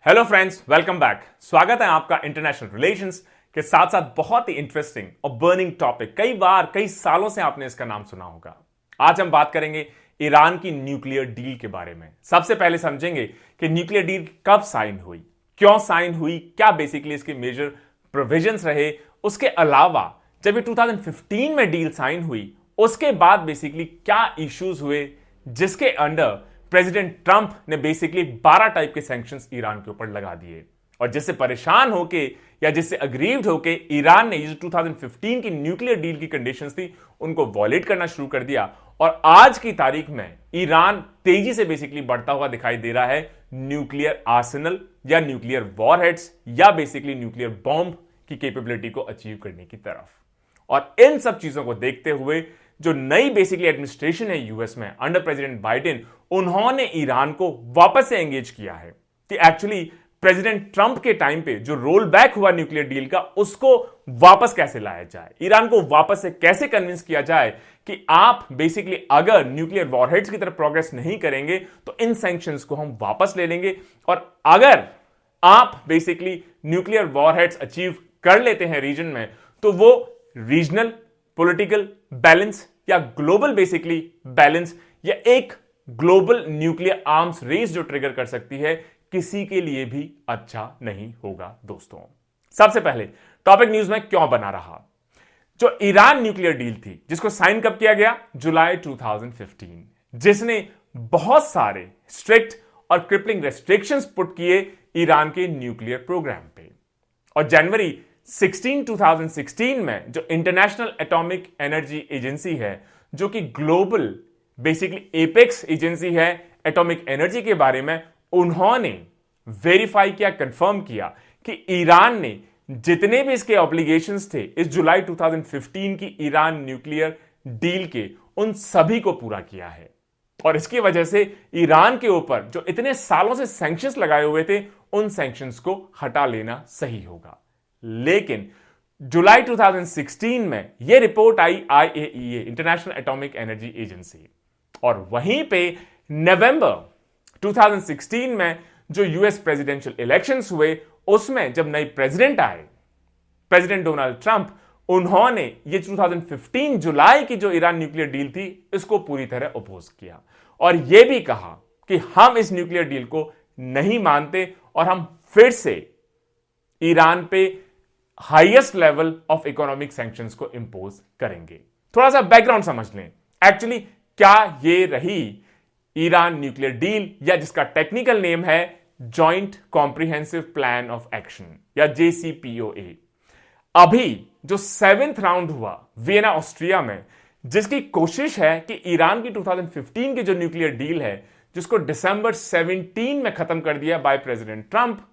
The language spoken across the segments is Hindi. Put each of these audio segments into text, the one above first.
Hello friends, welcome back. स्वागत है आपका इंटरनेशनल रिलेशंस के साथ साथ बहुत ही इंटरेस्टिंग और बर्निंग टॉपिक। कई सालों से आपने इसका नाम सुना होगा। आज हम बात करेंगे ईरान की न्यूक्लियर डील के बारे में। सबसे पहले समझेंगे कि न्यूक्लियर डील कब साइन हुई, क्यों साइन हुई, क्या बेसिकली इसके मेजर प्रोविजंस रहे। उसके अलावा जब ये 2015 में डील साइन हुई उसके बाद बेसिकली क्या इश्यूज हुए जिसके अंडर प्रेसिडेंट ट्रंप ने बेसिकली 12 टाइप के सैंक्शंस ईरान के ऊपर लगा दिए, और जिससे परेशान होके या जिससे अग्रीव्ड होके ईरान ने ये 2015 की न्यूक्लियर डील की कंडीशंस थी उनको वॉयलेट करना शुरू कर दिया। और आज की तारीख में ईरान तेजी से बेसिकली बढ़ता हुआ दिखाई दे रहा है न्यूक्लियर आर्सेनल या न्यूक्लियर वॉरहेड्स या बेसिकली न्यूक्लियर बॉम्ब की कैपेबिलिटी को अचीव करने की तरफ। और इन सब चीजों को देखते हुए जो नई बेसिकली एडमिनिस्ट्रेशन है यूएस में अंडर प्रेसिडेंट बाइडेन, उन्होंने ईरान को वापस से एंगेज किया है कि एक्चुअली प्रेसिडेंट ट्रंप के टाइम पे जो रोल बैक हुआ न्यूक्लियर डील का उसको वापस कैसे लाया जाए, ईरान को वापस से कैसे कन्विंस किया जाए कि आप बेसिकली अगर न्यूक्लियर वॉरहेड्स की तरफ प्रोग्रेस नहीं करेंगे तो इन सैंक्शंस को हम वापस ले लेंगे, और अगर आप बेसिकली न्यूक्लियर वॉरहेड्स अचीव कर लेते हैं रीजन में तो वो रीजनल पॉलिटिकल बैलेंस या ग्लोबल बेसिकली बैलेंस या एक ग्लोबल न्यूक्लियर आर्म्स रेस जो ट्रिगर कर सकती है, किसी के लिए भी अच्छा नहीं होगा दोस्तों। सबसे पहले टॉपिक न्यूज में क्यों बना रहा। जो ईरान न्यूक्लियर डील थी जिसको साइन कब किया गया, जुलाई 2015, जिसने बहुत सारे स्ट्रिक्ट और क्रिपलिंग रेस्ट्रिक्शंस पुट किए ईरान के न्यूक्लियर प्रोग्राम पे। और जनवरी 2016 में जो इंटरनेशनल एटॉमिक एनर्जी एजेंसी है, जो कि ग्लोबल बेसिकली एपेक्स एजेंसी है एटॉमिक एनर्जी के बारे में, उन्होंने वेरीफाई किया, कंफर्म किया कि ईरान ने जितने भी इसके ऑब्लिगेशंस थे इस जुलाई 2015 की ईरान न्यूक्लियर डील के, उन सभी को पूरा किया है। और इसकी वजह से ईरान के ऊपर जो इतने सालों से सैंक्शंस लगाए हुए थे उन सैंक्शंस को हटा लेना सही होगा। लेकिन जुलाई 2016 में यह रिपोर्ट आई IAEA, international atomic energy agency, और वहीं पे नवंबर 2016 में जो यूएस प्रेसिडेंशियल इलेक्शंस हुए उसमें जब नए प्रेसिडेंट आए, प्रेसिडेंट डोनाल्ड ट्रंप, उन्होंने ये 2015 जुलाई की जो ईरान न्यूक्लियर डील थी इसको पूरी तरह अपोज किया और यह भी कहा कि हम इस न्यूक्लियर डील को नहीं मानते और हम फिर से ईरान पे highest level of economic sanctions को इंपोज करेंगे। थोड़ा सा बैकग्राउंड समझ लें, एक्चुअली क्या ये रही ईरान न्यूक्लियर डील, या जिसका टेक्निकल नेम है joint comprehensive plan of action या JCPOA। अभी जो 7th राउंड हुआ वियना ऑस्ट्रिया में, जिसकी कोशिश है कि ईरान की 2015 की जो न्यूक्लियर डील है जिसको दिसंबर 17 में खत्म कर दिया बाय प्रेसिडेंट ट्रंप,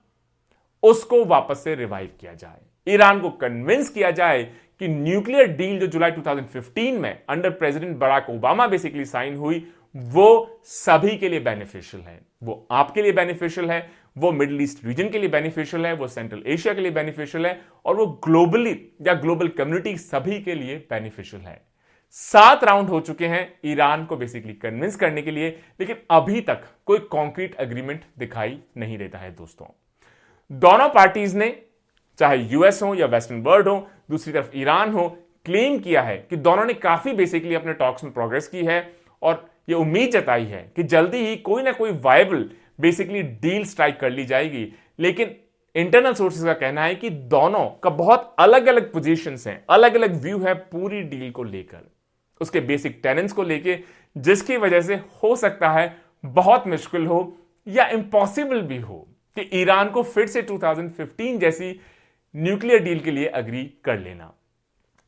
उसको वापस से रिवाइव किया जाए, ईरान को कन्विंस किया जाए कि न्यूक्लियर डील जो जुलाई 2015 में under president Barack Obama basically sign हुई वो सभी के लिए बेनिफिशियल है। वो आपके लिए बेनिफिशियल है, वो मिडिल ईस्ट रीजन के लिए बेनिफिशियल है, वो सेंट्रल एशिया के लिए बेनिफिशियल है, और वो ग्लोबली या ग्लोबल कम्युनिटी सभी के लिए बेनिफिशियल है। 7 राउंड हो चुके हैं ईरान को बेसिकली कन्विंस करने के लिए, लेकिन अभी तक कोई कॉन्क्रीट एग्रीमेंट दिखाई नहीं देता है दोस्तों। दोनों पार्टीज ने, चाहे यूएस हो या वेस्टर्न वर्ल्ड हो, दूसरी तरफ ईरान हो, क्लेम किया है कि दोनों ने काफी बेसिकली अपने टॉक्स में प्रोग्रेस की है और ये उम्मीद जताई है कि जल्दी ही कोई ना कोई वायबल बेसिकली डील स्ट्राइक कर ली जाएगी। लेकिन इंटरनल सोर्सेज का कहना है कि दोनों का बहुत अलग अलग पोजीशंस हैं, अलग अलग व्यू है पूरी डील को लेकर, उसके बेसिक टेनेंट्स को लेके, जिसकी वजह से हो सकता है बहुत मुश्किल हो या इम्पॉसिबल भी हो कि ईरान को फिर से 2015 जैसी न्यूक्लियर डील के लिए अग्री कर लेना।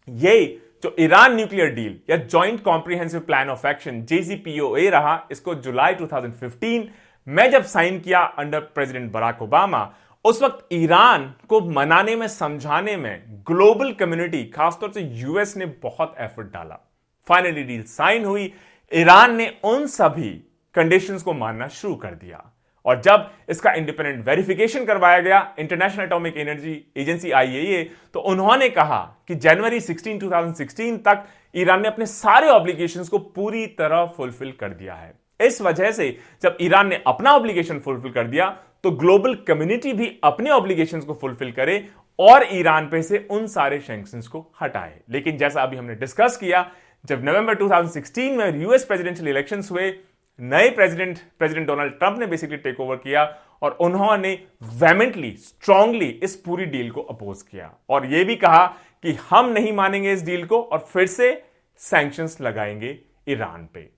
ये जो ईरान न्यूक्लियर डील या joint comprehensive plan of action JCPOA रहा, इसको जुलाई 2015 में जब साइन किया अंडर प्रेसिडेंट बराक ओबामा, उस वक्त ईरान को मनाने में, समझाने में ग्लोबल कम्युनिटी खासतौर से यूएस ने बहुत एफर्ट डाला। फाइनली डील साइन हुई, ईरान ने उन सभी कंडीशंस को मानना शुरू कर दिया, और जब इसका इंडिपेंडेंट वेरिफिकेशन करवाया गया international atomic energy agency IAEA, तो उन्होंने कहा कि जनवरी 2016 तक ईरान ने अपने सारे ऑब्लिगेशंस को पूरी तरह फुलफिल कर दिया है। इस वजह से जब ईरान ने अपना ऑब्लिगेशन फुलफिल कर दिया तो ग्लोबल कम्युनिटी भी अपने ऑब्लिगेशंस को फुलफिल करे और ईरान पे से उन सारे सैंक्शंस को हटाए। लेकिन जैसा अभी हमने डिस्कस किया, जब नवंबर 2016 में यूएस प्रेसिडेंशियल इलेक्शंस हुए, नए प्रेसिडेंट डोनाल्ड ट्रंप ने बेसिकली टेक ओवर किया और उन्होंने वेमेंटली स्ट्रांगली इस पूरी डील को अपोज किया और यह भी कहा कि हम नहीं मानेंगे इस डील को और फिर से सैंक्शंस लगाएंगे ईरान पे।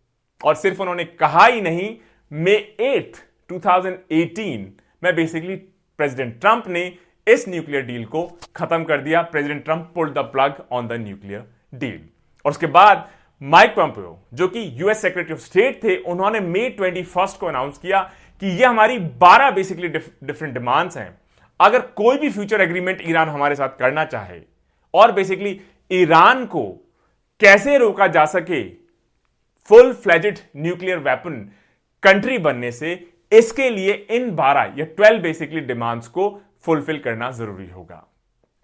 और सिर्फ उन्होंने कहा ही नहीं, मई 8, 2018 में बेसिकली प्रेसिडेंट ट्रंप ने इस न्यूक्लियर डील को खत्म कर दिया। President Trump pulled the plug on the nuclear deal. और उसके बाद माइक पॉम्पियो, जो कि यूएस सेक्रेटरी ऑफ स्टेट थे, उन्होंने मई 21 को अनाउंस किया कि ये हमारी 12 बेसिकली डिफरेंट डिमांड्स हैं। अगर कोई भी फ्यूचर एग्रीमेंट ईरान हमारे साथ करना चाहे और बेसिकली ईरान को कैसे रोका जा सके full fledged nuclear weapon country बनने से, इसके लिए इन 12 या 12 बेसिकली डिमांड्स को फुलफिल करना जरूरी होगा।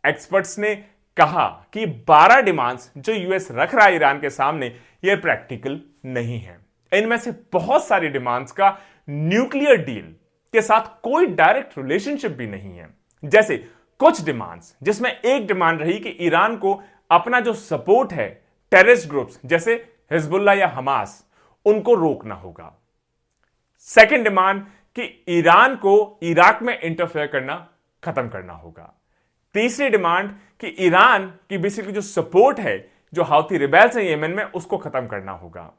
एक्सपर्ट्स ने कहा कि 12 डिमांड्स जो यूएस रख रहा है ईरान के सामने, ये प्रैक्टिकल नहीं है। इनमें से बहुत सारी डिमांड्स का न्यूक्लियर डील के साथ कोई डायरेक्ट रिलेशनशिप भी नहीं है। जैसे कुछ डिमांड्स, जिसमें एक डिमांड रही कि ईरान को अपना जो सपोर्ट है टेररिस्ट ग्रुप्स जैसे हिजबुल्लाह या हमास, उनको रोकना होगा। सेकेंड डिमांड कि ईरान को इराक में इंटरफेयर करना खत्म करना होगा। तीसरी डिमांड कि ईरान की बेसिकली जो सपोर्ट है जो हाउथी रिबेल्स हैं यमन में, उसको खत्म करना होगा।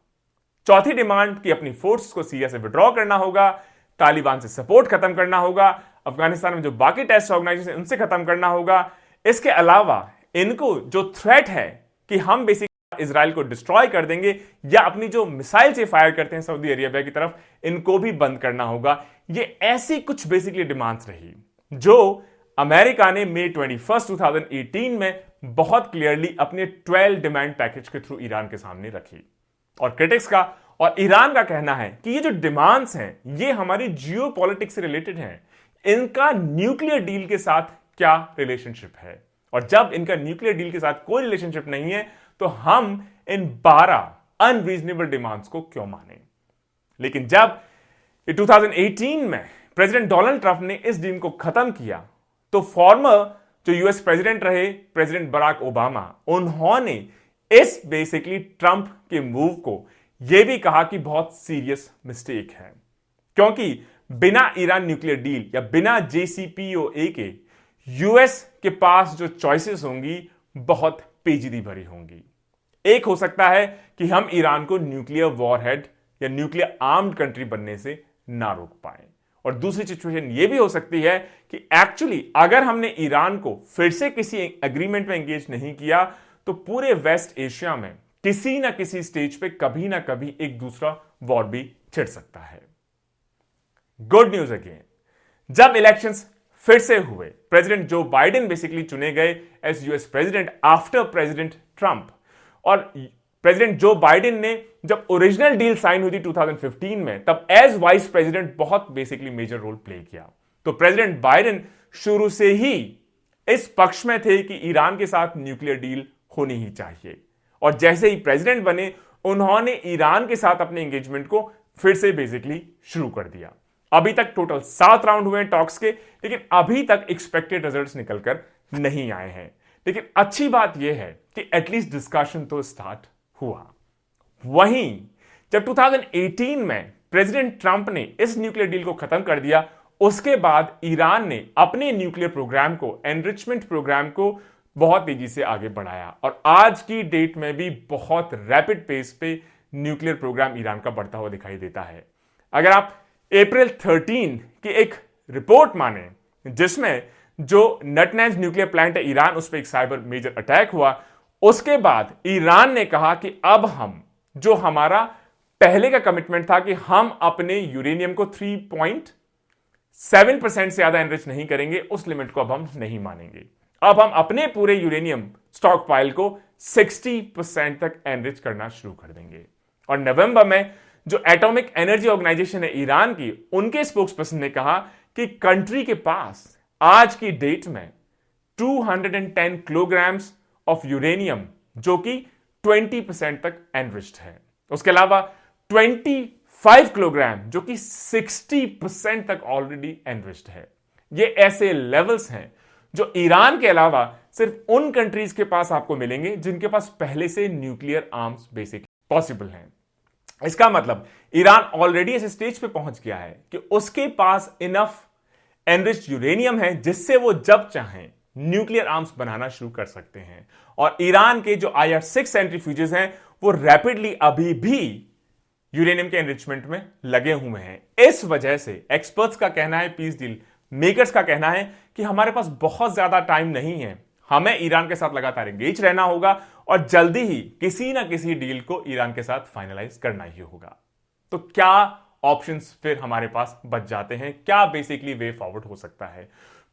चौथी डिमांड कि अपनी फोर्स को सीरिया से विड्रॉ करना होगा, तालिबान से सपोर्ट खत्म करना होगा, अफगानिस्तान में जो बाकी टेस्ट ऑर्गेनाइजेशन उनसे खत्म करना होगा। इसके अलावा इनको जो थ्रेट है कि हम बेसिकली इजराइल को डिस्ट्रॉय कर देंगे या अपनी जो मिसाइल से फायर करते हैं सऊदी अरेबिया की तरफ, इनको भी बंद करना होगा। ये ऐसी कुछ बेसिकली डिमांड्स रही जो अमेरिका ने मई 21, 2018 में बहुत क्लियरली अपने 12 डिमांड पैकेज के थ्रू ईरान के सामने रखी। और क्रिटिक्स का और ईरान का कहना है कि ये जो डिमांड्स हैं ये हमारी जियोपॉलिटिक्स से रिलेटेड हैं, इनका न्यूक्लियर डील के साथ क्या रिलेशनशिप है। और जब इनका न्यूक्लियर डील के साथ कोई रिलेशनशिप नहीं है तो हम इन 12 अनरीजनेबल डिमांड्स को क्यों माने। लेकिन जब 2018 में प्रेसिडेंट डोनाल्ड ट्रंप ने इस डील को खत्म किया तो फॉर्मर जो यूएस प्रेसिडेंट रहे प्रेसिडेंट बराक ओबामा, उन्होंने इस बेसिकली ट्रंप के मूव को यह भी कहा कि बहुत सीरियस मिस्टेक है, क्योंकि बिना ईरान न्यूक्लियर डील या बिना JCPOA के यूएस के पास जो चॉइसेस होंगी बहुत पेचीदी भरी होंगी। एक हो सकता है कि हम ईरान को न्यूक्लियर वॉरहेड या न्यूक्लियर आर्म्ड कंट्री बनने से ना रोक पाए, और दूसरी सिचुएशन यह भी हो सकती है कि एक्चुअली अगर हमने ईरान को फिर से किसी एग्रीमेंट में एंगेज नहीं किया तो पूरे वेस्ट एशिया में किसी ना किसी स्टेज पे कभी ना कभी एक दूसरा वॉर भी छिड़ सकता है। गुड न्यूज अगेन, जब इलेक्शंस फिर से हुए, प्रेसिडेंट जो बाइडेन बेसिकली चुने गए as US president after president Trump, और प्रेसिडेंट जो बाइडेन ने जब ओरिजिनल डील साइन हुई थी 2015 में, तब एज वाइस प्रेसिडेंट बहुत बेसिकली मेजर रोल प्ले किया। तो प्रेसिडेंट बाइडेन शुरू से ही इस पक्ष में थे कि ईरान के साथ न्यूक्लियर डील होनी ही चाहिए, और जैसे ही प्रेसिडेंट बने उन्होंने ईरान के साथ अपने एंगेजमेंट को फिर से बेसिकली शुरू कर दिया। अभी तक टोटल 7 राउंड हुए हैं टॉक्स के, लेकिन अभी तक एक्सपेक्टेड रिजल्ट्स निकलकर नहीं आए हैं। लेकिन अच्छी बात यह है कि एटलीस्ट डिस्कशन तो स्टार्ट हुआ। वहीं जब 2018 में प्रेसिडेंट ट्रंप ने इस न्यूक्लियर डील को खत्म कर दिया, उसके बाद ईरान ने अपने न्यूक्लियर प्रोग्राम को, एनरिचमेंट प्रोग्राम को बहुत तेजी से आगे बढ़ाया, और आज की डेट में भी बहुत रैपिड पेस पे न्यूक्लियर प्रोग्राम ईरान का बढ़ता हुआ दिखाई देता है। अगर आप अप्रैल 13 की एक रिपोर्ट माने, जिसमें जो नटनैज न्यूक्लियर प्लांट है ईरान, उस पर एक साइबर मेजर अटैक हुआ, उसके बाद ईरान ने कहा कि अब हम जो हमारा पहले का कमिटमेंट था कि हम अपने यूरेनियम को 3.7% से ज्यादा एनरिच नहीं करेंगे, उस लिमिट को अब हम नहीं मानेंगे। अब हम अपने पूरे यूरेनियम स्टॉक पाइल को 60% तक एनरिच करना शुरू कर देंगे। और नवंबर में जो एटॉमिक एनर्जी ऑर्गेनाइजेशन है ईरान की, उनके स्पोक्सपर्सन ने कहा कि कंट्री के पास आज की डेट में 210 किलोग्राम्स ऑफ यूरेनियम, जो कि 20% तक एनरिच्ड है। उसके अलावा 5 किलोग्राम, जो कि 60% तक ऑलरेडी एनरिच्ड है। ये ऐसे लेवल्स हैं जो ईरान के अलावा सिर्फ उन कंट्रीज के पास आपको मिलेंगे जिनके पास पहले से न्यूक्लियर आर्म्स बेसिक पॉसिबल हैं। इसका मतलब ईरान ऑलरेडी इस स्टेज पे पहुंच गया है कि उसके पास इनफ एनरिच्ड यूरेनियम है जिससे वो जब चाहें न्यूक्लियर आर्म्स बनाना शुरू कर सकते हैं। और ईरान के जो IR-6 सेंट्रीफ्यूजेस हैं वो रैपिडली अभी भी यूरेनियम के एनरिचमेंट में लगे हुए हैं। इस वजह से एक्सपर्ट्स का कहना है, पीस डील मेकर्स का कहना है कि हमारे पास बहुत ज्यादा टाइम नहीं है, हमें ईरान के साथ लगातार एंगेज रहना होगा और जल्दी ही किसी ना किसी डील को ईरान के साथ फाइनलाइज करना ही होगा। तो क्या ऑप्शंस फिर हमारे पास बच जाते हैं? क्या बेसिकली वे फॉरवर्ड हो सकता है?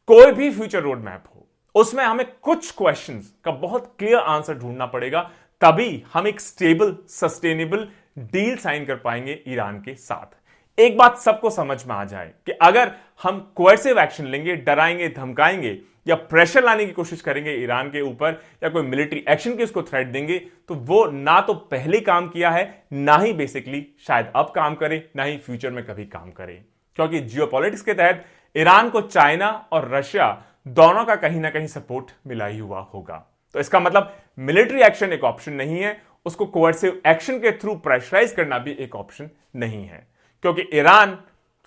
कोई भी फ्यूचर रोड मैप हो उसमें हमें कुछ क्वेश्चंस का बहुत क्लियर आंसर ढूंढना पड़ेगा, तभी हम एक स्टेबल सस्टेनेबल डील साइन कर पाएंगे ईरान के साथ। एक बात सबको समझ में आ जाए कि अगर हम कोएर्सिव एक्शन लेंगे, डराएंगे, धमकाएंगे या प्रेशर लाने की कोशिश करेंगे ईरान के ऊपर या कोई मिलिट्री एक्शन की उसको थ्रेट देंगे, तो वो ना तो पहले काम किया है, ना ही बेसिकली शायद अब काम करे, ना ही फ्यूचर में कभी काम करे। क्योंकि जियोपॉलिटिक्स के तहत ईरान को चाइना और रशिया दोनों का कहीं ना कहीं सपोर्ट मिला ही हुआ होगा। तो इसका मतलब मिलिट्री एक्शन एक ऑप्शन नहीं है, उसको कोएर्सिव एक्शन के थ्रू प्रेशराइज करना भी एक ऑप्शन नहीं है, क्योंकि ईरान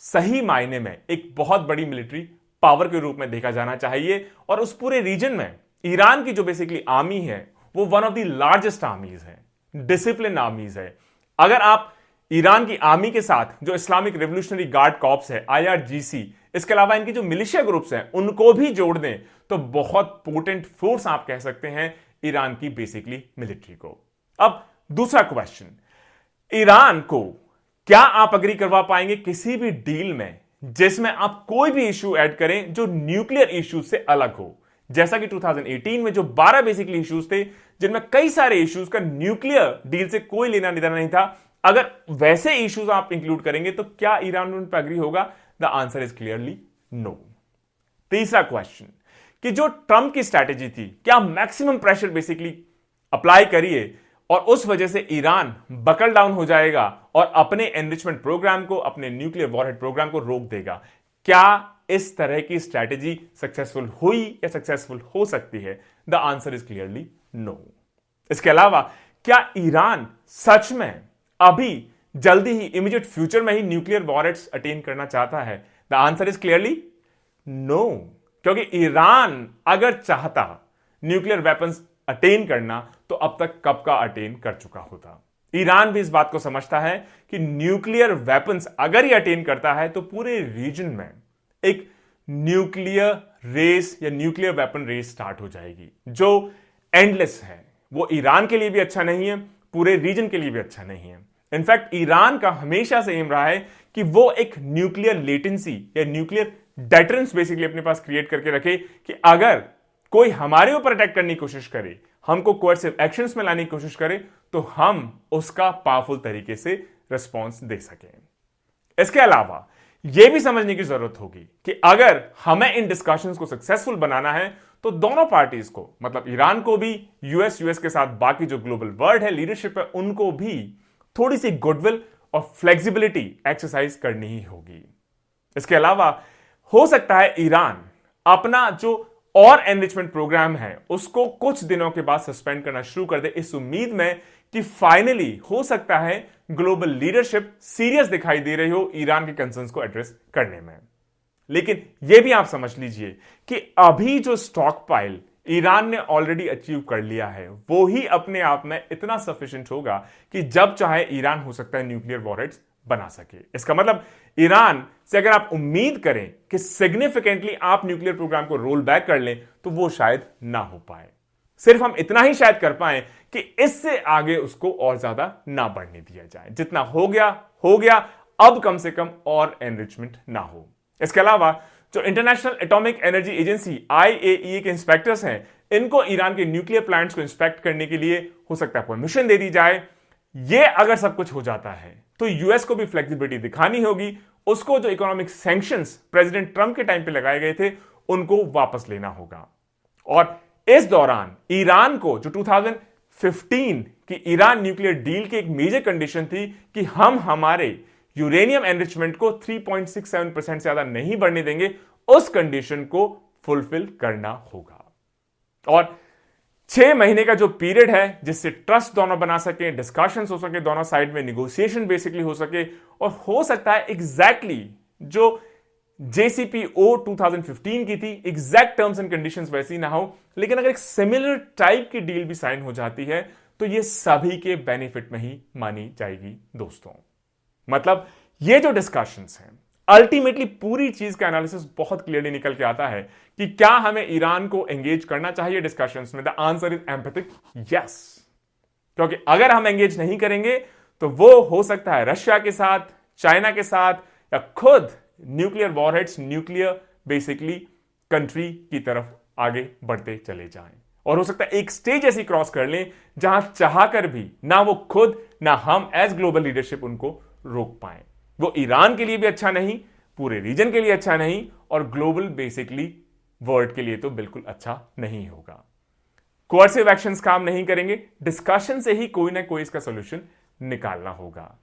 सही मायने में एक बहुत बड़ी मिलिट्री पावर के रूप में देखा जाना चाहिए। और उस पूरे रीजन में ईरान की जो बेसिकली आर्मी है वो वन ऑफ द लार्जेस्ट आर्मीज है, डिसिप्लिन आर्मीज है। अगर आप ईरान की आर्मी के साथ जो इस्लामिक रेवोल्यूशनरी गार्ड कॉर्प्स है, IRGC, इसके अलावा इनकी जो मिलिशिया ग्रुप्स हैं उनको भी जोड़ दें तो बहुत पोटेंट फोर्स आप कह सकते हैं ईरान की बेसिकली मिलिट्री को। अब दूसरा क्वेश्चन, ईरान को क्या आप अग्री करवा पाएंगे किसी भी डील में जिसमें आप कोई भी इश्यू ऐड करें जो न्यूक्लियर इश्यूज से अलग हो? जैसा कि 2018 में जो 12 बेसिकली इश्यूज थे जिनमें कई सारे इश्यूज का न्यूक्लियर डील से कोई लेना देना नहीं था, अगर वैसे इश्यूज आप इंक्लूड करेंगे तो क्या ईरान उन पर अग्री होगा? The answer is clearly no. तीसरा क्वेश्चन कि जो ट्रंप की स्ट्रैटेजी थी, क्या मैक्सिमम प्रेशर बेसिकली अप्लाई करिए और उस वजह से ईरान बकल डाउन हो जाएगा और अपने एनरिचमेंट प्रोग्राम को, अपने न्यूक्लियर वॉरहेड प्रोग्राम को रोक देगा? क्या इस तरह की स्ट्रैटेजी सक्सेसफुल हुई या सक्सेसफुल हो सकती है? The answer is clearly no. इसके अलावा क्या ईरान सच में अभी जल्दी ही इमीडिएट फ्यूचर में ही न्यूक्लियर वॉरहेड्स अटेन करना चाहता है? The answer is clearly no, क्योंकि ईरान अगर चाहता न्यूक्लियर वेपन्स अटेन करना तो अब तक कब का अटेन कर चुका होता। ईरान भी इस बात को समझता है कि न्यूक्लियर वेपन्स अगर ये अटेन करता है तो पूरे रीजन में एक न्यूक्लियर रेस या न्यूक्लियर वेपन रेस स्टार्ट हो जाएगी जो एंडलेस है। वो ईरान के लिए भी अच्छा नहीं है, पूरे रीजन के लिए भी अच्छा नहीं है। इनफैक्ट ईरान का हमेशा से एम रहा है कि वो एक न्यूक्लियर लेटेंसी या न्यूक्लियर डेटरेंस बेसिकली अपने पास क्रिएट करके रखे कि अगर कोई हमारे ऊपर अटैक करने की कोशिश करे, हमको कोएर्सिव एक्शंस में लाने की कोशिश करे, तो हम उसका पावरफुल तरीके से रिस्पॉन्स दे सकें। इसके अलावा यह भी समझने की जरूरत होगी कि अगर हमें इन डिस्कशंस को सक्सेसफुल बनाना है तो दोनों पार्टीज को, मतलब ईरान को भी, यूएस के साथ बाकी जो ग्लोबल वर्ल्ड है, लीडरशिप है, उनको भी थोड़ी सी गुडविल और फ्लेक्सिबिलिटी एक्सरसाइज करनी ही होगी। इसके अलावा हो सकता है ईरान अपना जो और एनरिचमेंट प्रोग्राम है उसको कुछ दिनों के बाद सस्पेंड करना शुरू कर दे, इस उम्मीद में कि फाइनली हो सकता है ग्लोबल लीडरशिप सीरियस दिखाई दे रही हो ईरान के कंसर्न्स को एड्रेस करने में। लेकिन यह भी आप समझ लीजिए कि अभी जो स्टॉक पाइल ईरान ने ऑलरेडी अचीव कर लिया है वो ही अपने आप में इतना सफिशिएंट होगा कि जब चाहे ईरान हो सकता है न्यूक्लियर वॉरहेड्स बना सके। इसका मतलब ईरान से अगर आप उम्मीद करें कि सिग्निफिकेंटली आप न्यूक्लियर प्रोग्राम को रोल बैक कर लें तो वो शायद ना हो पाए। सिर्फ हम इतना ही शायद कर पाए कि इससे आगे उसको और ज्यादा ना बढ़ने दिया जाए। जितना हो गया, अब कम से कम और एनरिचमेंट ना हो। इसके अलावा जो international atomic energy agency IAEA के इंस्पेक्टर्स हैं, इनको ईरान के न्यूक्लियर प्लांट्स को इंस्पेक्ट करने के लिए हो सकता है परमिशन दे दी जाए। ये अगर सब कुछ हो जाता है तो यूएस को भी फ्लेक्सिबिलिटी दिखानी होगी, उसको जो इकोनॉमिक सैंक्शंस प्रेसिडेंट ट्रंप के टाइम पे लगाए गए थे उनको वापस लेना होगा। और इस दौरान ईरान को जो 2015 की ईरान न्यूक्लियर डील की एक मेजर कंडीशन थी कि हम हमारे यूरेनियम एनरिचमेंट को 3.67% से ज्यादा नहीं बढ़ने देंगे, उस कंडीशन को फुलफिल करना होगा। और 6 महीने का जो पीरियड है जिससे ट्रस्ट दोनों बना सके, डिस्कशंस हो सके, दोनों साइड में निगोशिएशन बेसिकली हो सके, और हो सकता है एग्जैक्टली जो JCPO 2015 की थी, एग्जैक्ट टर्म्स एंड कंडीशंस वैसी ना हो, लेकिन अगर एक सिमिलर टाइप की डील भी साइन हो जाती है तो ये सभी के बेनिफिट में ही मानी जाएगी दोस्तों। मतलब ये जो डिस्कशंस हैं, अल्टीमेटली पूरी चीज का एनालिसिस बहुत क्लियरली निकल के आता है कि क्या हमें ईरान को एंगेज करना चाहिए डिस्कशंस में। The answer is empathic yes, क्योंकि अगर हम एंगेज नहीं करेंगे तो वो हो सकता है रशिया के साथ, चाइना के साथ, या खुद nuclear warheads, nuclear basically country की तरफ आगे बढ़ते चले जाएं, और हो सकता है एक स्टेज ऐसी क्रॉस कर लें जहां चाहकर भी ना वो खुद ना हम एज ग्लोबल लीडरशिप उनको रोक पाए। वो ईरान के लिए भी अच्छा नहीं, पूरे रीजन के लिए अच्छा नहीं, और ग्लोबल बेसिकली वर्ल्ड के लिए तो बिल्कुल अच्छा नहीं होगा। कोर्सिव एक्शंस काम नहीं करेंगे, डिस्कशन से ही कोई ना कोई इसका सोल्यूशन निकालना होगा।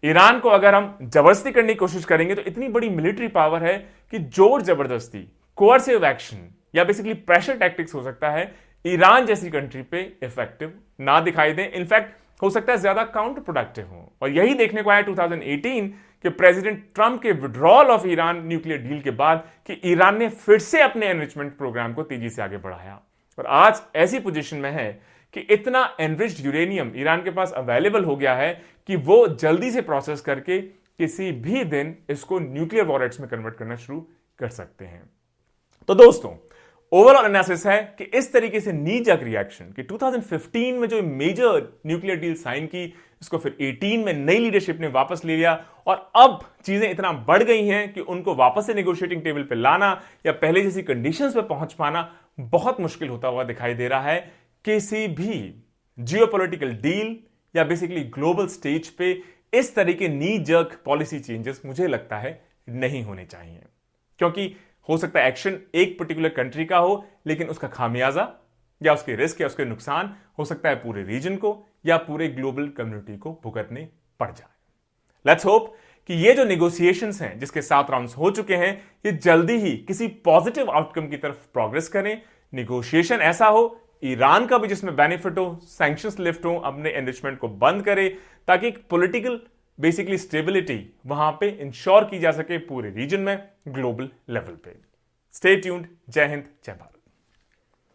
ईरान को अगर हम जबरदस्ती करने की कोशिश करेंगे तो इतनी बड़ी मिलिट्री पावर है कि जोर जबरदस्ती, कोर्सिव एक्शन या बेसिकली प्रेशर टैक्टिक्स हो सकता है ईरान जैसी कंट्री पे इफेक्टिव ना दिखाई दें, इनफैक्ट हो सकता है ज्यादा काउंटर प्रोडक्टिव हो। और यही देखने को आया 2018 कि प्रेसिडेंट ट्रंप के withdrawal of Iran nuclear deal के बाद कि ईरान ने फिर से अपने एनरिचमेंट प्रोग्राम को तेजी से आगे बढ़ाया, और आज ऐसी पोजीशन में है कि इतना एनरिच्ड यूरेनियम ईरान के पास अवेलेबल हो गया है कि वो जल्दी से प्रोसेस करके किसी भी दिन इसको न्यूक्लियर वॉरहेड्स में कन्वर्ट करना शुरू कर सकते हैं। तो दोस्तों, ओवरऑल एनालिसिस है कि इस तरीके से नी जग रिएक्शन कि 2015 में जो मेजर न्यूक्लियर डील साइन की, इसको फिर 18 में नई लीडरशिप ने वापस ले लिया, और अब चीजें इतना बढ़ गई हैं कि उनको वापस से नेगोशिएटिंग टेबल पे लाना या पहले जैसी कंडीशंस पे पहुंच पाना बहुत मुश्किल होता हुआ दिखाई दे रहा है। किसी भी जियोपॉलिटिकल डील या बेसिकली ग्लोबल स्टेज पे इस तरह के नी जग पॉलिसी चेंजेस मुझे लगता है नहीं होने चाहिए, क्योंकि हो सकता है एक्शन एक पर्टिकुलर कंट्री का हो, लेकिन उसका खामियाजा या उसके रिस्क या उसके नुकसान हो सकता है पूरे रीजन को या पूरे ग्लोबल कम्युनिटी को भुगतने पड़ जाए। लेट्स होप कि ये जो नेगोशिएशंस हैं जिसके 7 राउंड्स हो चुके हैं, ये जल्दी ही किसी पॉजिटिव आउटकम की तरफ प्रोग्रेस करें। नेगोशिएशन ऐसा हो ईरान का भी जिसमें बेनिफिट हो, सैंक्शंस लिफ्ट हो, अपने एनरिचमेंट को बंद करे, ताकि एक पॉलिटिकल बेसिकली स्टेबिलिटी वहां पे इंश्योर की जा सके पूरे रीजन में, ग्लोबल लेवल पे। Stay tuned. जय हिंद, जय भारत।